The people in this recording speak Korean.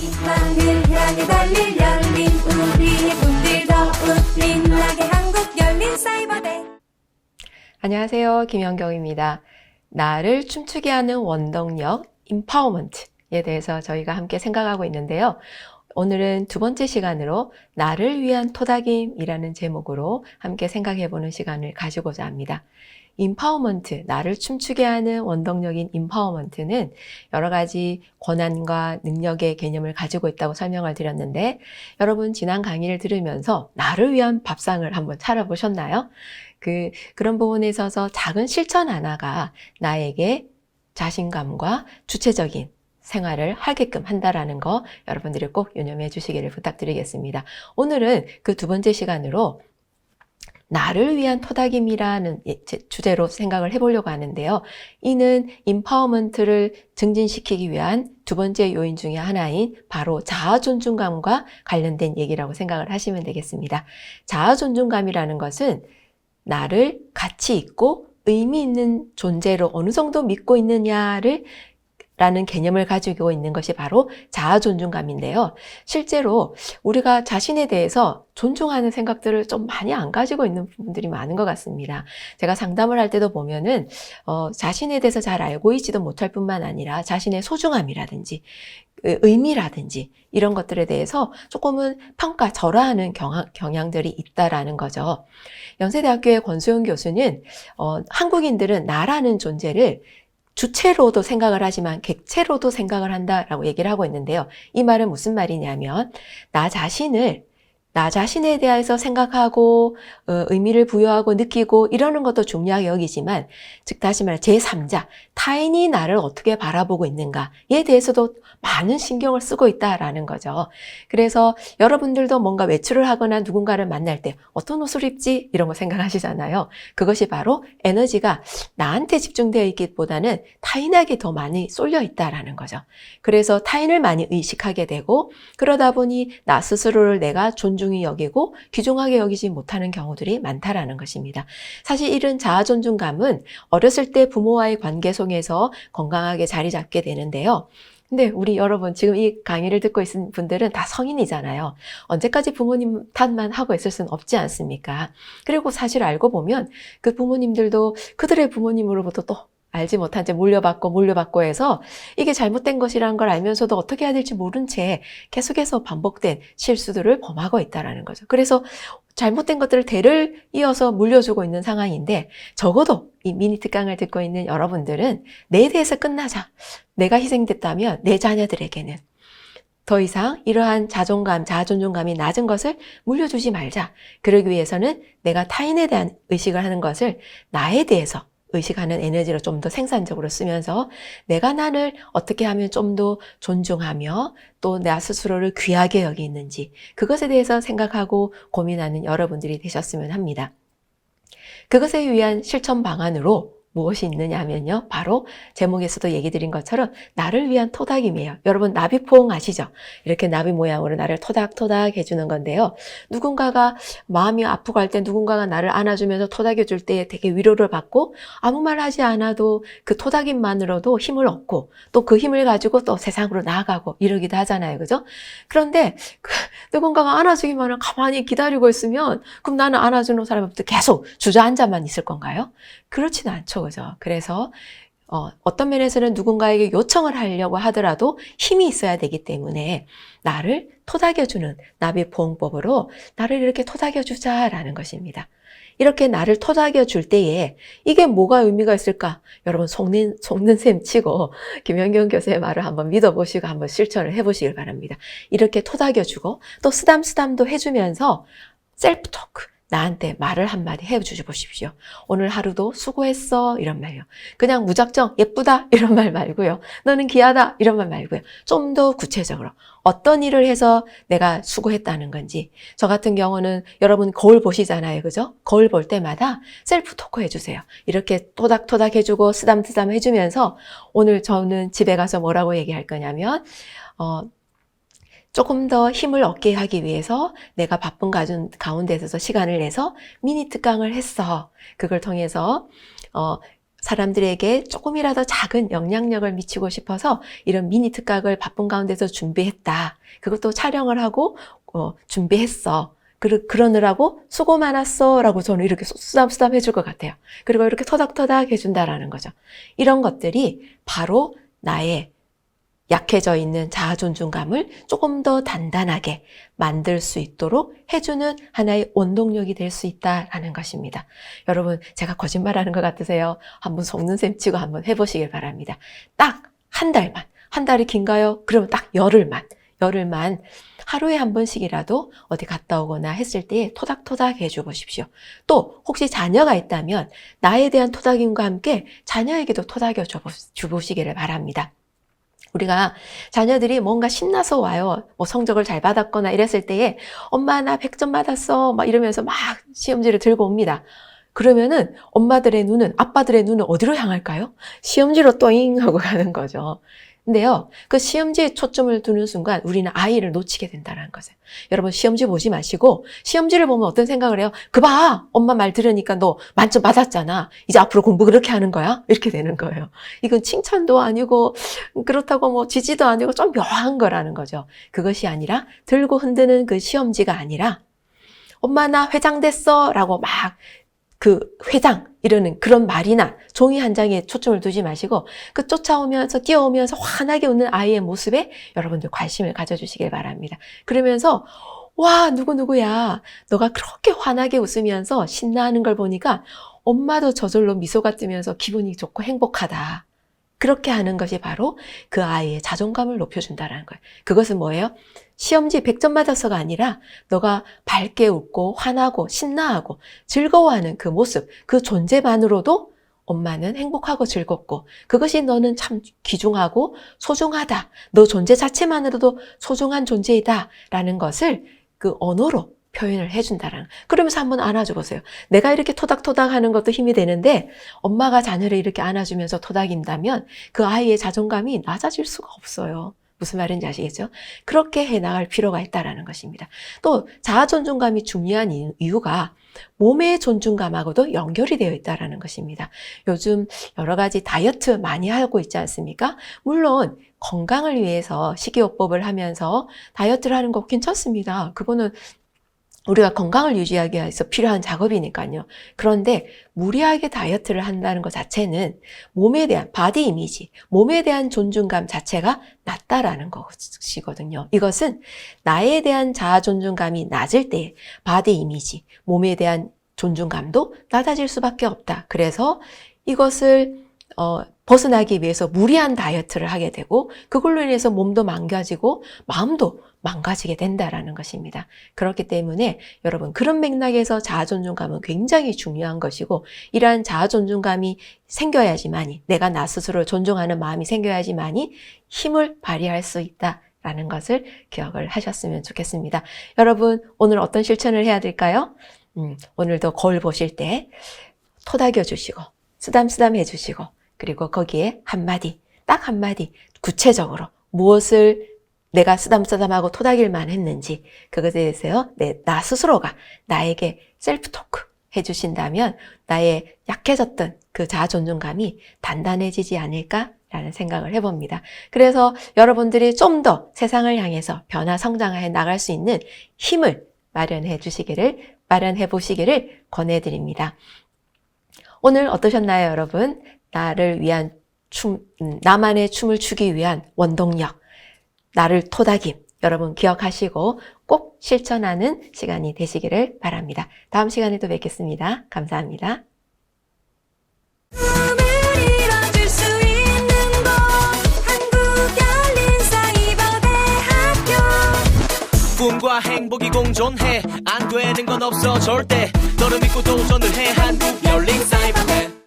희망을 향해 달릴 열린 우리의 꿈들 더 빛나게 한국 열린 사이버대. 안녕하세요. 김연경입니다. 나를 춤추게 하는 원동력, 임파워먼트에 대해서 저희가 함께 생각하고 있는데요. 오늘은 두 번째 시간으로 나를 위한 토닥임이라는 제목으로 함께 생각해보는 시간을 가지고자 합니다. 임파워먼트, 나를 춤추게 하는 원동력인 임파워먼트는 여러 가지 권한과 능력의 개념을 가지고 있다고 설명을 드렸는데, 여러분 지난 강의를 들으면서 나를 위한 밥상을 한번 차려보셨나요? 그런 부분에 있어서 작은 실천 하나가 나에게 자신감과 주체적인 생활을 하게끔 한다라는 거 여러분들이 꼭 유념해 주시기를 부탁드리겠습니다. 오늘은 그 두 번째 시간으로 나를 위한 토닥임이라는 주제로 생각을 해보려고 하는데요. 이는 임파워먼트를 증진시키기 위한 두 번째 요인 중에 하나인 바로 자아 존중감과 관련된 얘기라고 생각을 하시면 되겠습니다. 자아 존중감이라는 것은 나를 가치 있고 의미 있는 존재로 어느 정도 믿고 있느냐를 라는 개념을 가지고 있는 것이 바로 자아 존중감인데요. 실제로 우리가 자신에 대해서 존중하는 생각들을 좀 많이 안 가지고 있는 부분들이 많은 것 같습니다. 제가 상담을 할 때도 보면은 자신에 대해서 잘 알고 있지도 못할 뿐만 아니라 자신의 소중함이라든지 의미라든지 이런 것들에 대해서 조금은 절하하는 경향들이 있다라는 거죠. 연세대학교의 권수영 교수는 한국인들은 나라는 존재를 주체로도 생각을 하지만 객체로도 생각을 한다라고 얘기를 하고 있는데요. 이 말은 무슨 말이냐면 나 자신에 대해서 생각하고 의미를 부여하고 느끼고 이러는 것도 중요하게 여기지만, 즉 다시 말해 제3자, 타인이 나를 어떻게 바라보고 있는가에 대해서도 많은 신경을 쓰고 있다라는 거죠. 그래서 여러분들도 뭔가 외출을 하거나 누군가를 만날 때 어떤 옷을 입지 이런 거 생각하시잖아요. 그것이 바로 에너지가 나한테 집중되어 있기보다는 타인에게 더 많이 쏠려 있다라는 거죠. 그래서 타인을 많이 의식하게 되고, 그러다 보니 나 스스로를 내가 존중히 여기고 귀중하게 여기지 못하는 경우들이 많다라는 것입니다. 사실 이런 자아 존중감은 어렸을 때 부모와의 관계 속에서 건강하게 자리 잡게 되는데요. 근데 우리 여러분 지금 이 강의를 듣고 있는 분들은 다 성인이잖아요. 언제까지 부모님 탓만 하고 있을 수는 없지 않습니까? 그리고 사실 알고 보면 그 부모님들도 그들의 부모님으로부터 또 알지 못한 채 물려받고 해서 이게 잘못된 것이라는 걸 알면서도 어떻게 해야 될지 모른 채 계속해서 반복된 실수들을 범하고 있다는 거죠. 그래서 잘못된 것들을 대를 이어서 물려주고 있는 상황인데, 적어도 이 미니 특강을 듣고 있는 여러분들은 내 대해서 끝나자. 내가 희생됐다면 내 자녀들에게는 더 이상 이러한 자아 존중감이 낮은 것을 물려주지 말자. 그러기 위해서는 내가 타인에 대한 의식을 하는 것을 나에 대해서 의식하는 에너지로 좀 더 생산적으로 쓰면서 내가 나를 어떻게 하면 좀 더 존중하며 또 나 스스로를 귀하게 여기는지 그것에 대해서 생각하고 고민하는 여러분들이 되셨으면 합니다. 그것에 위한 실천 방안으로 무엇이 있느냐 하면요. 바로 제목에서도 얘기 드린 것처럼 나를 위한 토닥임이에요. 여러분 나비포옹 아시죠? 이렇게 나비 모양으로 나를 토닥토닥 해주는 건데요. 누군가가 마음이 아프고 할 때 누군가가 나를 안아주면서 토닥여 줄 때 되게 위로를 받고 아무 말 하지 않아도 그 토닥임만으로도 힘을 얻고 또 그 힘을 가지고 또 세상으로 나아가고 이러기도 하잖아요. 그죠? 그런데 누군가가 안아주기만 하고 가만히 기다리고 있으면 그럼 나는 안아주는 사람부터 계속 주저앉아만 있을 건가요? 그렇지는 않죠. 그죠? 그래서 어떤 면에서는 누군가에게 요청을 하려고 하더라도 힘이 있어야 되기 때문에 나를 토닥여주는 나비포옹법으로 나를 이렇게 토닥여주자라는 것입니다. 이렇게 나를 토닥여 줄 때에 이게 뭐가 의미가 있을까? 여러분 속는 셈 치고 김연경 교수의 말을 한번 믿어보시고 한번 실천을 해보시길 바랍니다. 이렇게 토닥여주고 또 쓰담쓰담도 해주면서 셀프 토크, 나한테 말을 한마디 해주시 보십시오. 오늘 하루도 수고했어 이런 말요. 그냥 무작정 예쁘다 이런 말 말고요. 너는 귀하다 이런 말 말고요. 좀 더 구체적으로 어떤 일을 해서 내가 수고했다는 건지. 저 같은 경우는 여러분 거울 보시잖아요. 그죠? 거울 볼 때마다 셀프 토크 해주세요. 이렇게 토닥토닥 해주고 쓰담쓰담 해주면서 오늘 저는 집에 가서 뭐라고 얘기할 거냐면 조금 더 힘을 얻게 하기 위해서 내가 바쁜 가운데서 시간을 내서 미니 특강을 했어. 그걸 통해서 사람들에게 조금이라도 작은 영향력을 미치고 싶어서 이런 미니 특각을 바쁜 가운데서 준비했다. 그것도 촬영을 하고 준비했어. 그러느라고 수고 많았어 라고 저는 이렇게 수담수담 해줄 것 같아요. 그리고 이렇게 토닥토닥 해준다라는 거죠. 이런 것들이 바로 나의 약해져 있는 자아 존중감을 조금 더 단단하게 만들 수 있도록 해주는 하나의 원동력이 될 수 있다라는 것입니다. 여러분, 제가 거짓말하는 것 같으세요? 한번 속는 셈 치고 한번 해보시길 바랍니다. 딱 한 달만, 한 달이 긴가요? 그러면 딱 열흘만 하루에 한 번씩이라도 어디 갔다 오거나 했을 때 토닥토닥 해줘 보십시오. 또 혹시 자녀가 있다면 나에 대한 토닥임과 함께 자녀에게도 토닥여 주보시기를 바랍니다. 우리가 자녀들이 뭔가 신나서 와요. 뭐 성적을 잘 받았거나 이랬을 때에 엄마 나 100점 받았어 막 이러면서 막 시험지를 들고 옵니다. 그러면은 엄마들의 눈은, 아빠들의 눈은 어디로 향할까요? 시험지로 또잉 하고 가는 거죠. 근데요, 그 시험지에 초점을 두는 순간 우리는 아이를 놓치게 된다는 거죠. 여러분, 시험지 보지 마시고 시험지를 보면 어떤 생각을 해요? 그 봐! 엄마 말 들으니까 너 만점 받았잖아. 이제 앞으로 공부 그렇게 하는 거야? 이렇게 되는 거예요. 이건 칭찬도 아니고 그렇다고 뭐 지지도 아니고 좀 묘한 거라는 거죠. 그것이 아니라 들고 흔드는 그 시험지가 아니라 엄마 나 회장 됐어! 라고 막 그 회장 이러는 그런 말이나 종이 한 장에 초점을 두지 마시고 그 쫓아오면서 뛰어오면서 환하게 웃는 아이의 모습에 여러분들 관심을 가져주시길 바랍니다. 그러면서 와 누구야 너가 그렇게 환하게 웃으면서 신나하는 걸 보니까 엄마도 저절로 미소가 뜨면서 기분이 좋고 행복하다. 그렇게 하는 것이 바로 그 아이의 자존감을 높여준다는 거예요. 그것은 뭐예요? 시험지 100점 맞아서가 아니라 너가 밝게 웃고 환하고 신나하고 즐거워하는 그 모습, 그 존재만으로도 엄마는 행복하고 즐겁고 그것이 너는 참 귀중하고 소중하다. 너 존재 자체만으로도 소중한 존재이다. 라는 것을 그 언어로 표현을 해준다라는 그러면서 한번 안아줘 보세요. 내가 이렇게 토닥토닥 하는 것도 힘이 되는데 엄마가 자녀를 이렇게 안아주면서 토닥인다면 그 아이의 자존감이 낮아질 수가 없어요. 무슨 말인지 아시겠죠? 그렇게 해나갈 필요가 있다는 것입니다. 또 자아 존중감이 중요한 이유가 몸의 존중감하고도 연결이 되어 있다는 것입니다. 요즘 여러 가지 다이어트 많이 하고 있지 않습니까? 물론 건강을 위해서 식이요법을 하면서 다이어트를 하는 거 괜찮습니다. 그거는 우리가 건강을 유지하기 위해서 필요한 작업이니까요. 그런데 무리하게 다이어트를 한다는 것 자체는 몸에 대한 바디 이미지, 몸에 대한 존중감 자체가 낮다라는 것이거든요. 이것은 나에 대한 자아 존중감이 낮을 때 바디 이미지, 몸에 대한 존중감도 낮아질 수밖에 없다. 그래서 이것을 벗어나기 위해서 무리한 다이어트를 하게 되고 그걸로 인해서 몸도 망가지고 마음도 망가지게 된다라는 것입니다. 그렇기 때문에 여러분 그런 맥락에서 자아 존중감은 굉장히 중요한 것이고 이러한 자아 존중감이 생겨야지만이 내가 나 스스로를 존중하는 마음이 생겨야지만이 힘을 발휘할 수 있다라는 것을 기억을 하셨으면 좋겠습니다. 여러분 오늘 어떤 실천을 해야 될까요? 오늘도 거울 보실 때 토닥여 주시고 쓰담쓰담 해주시고 그리고 거기에 한마디, 딱 한마디 구체적으로 무엇을 내가 쓰담쓰담하고 토닥일만 했는지 그것에 대해서 나 스스로가 나에게 셀프 토크 해주신다면 나의 약해졌던 그 자아 존중감이 단단해지지 않을까라는 생각을 해봅니다. 그래서 여러분들이 좀 더 세상을 향해서 변화 성장해 나갈 수 있는 힘을 마련해 보시기를 권해드립니다. 오늘 어떠셨나요, 여러분? 나를 위한 나만의 춤을 추기 위한 원동력, 나를 토닥임, 여러분 기억하시고 꼭 실천하는 시간이 되시기를 바랍니다. 다음 시간에도 뵙겠습니다. 감사합니다. 꿈을 이뤄줄 수 있는 곳 한국열린사이버대학교 꿈과 행복이 공존해 안 되는 건 없어 절대 너를 믿고 도전을 해 한국열린사이버대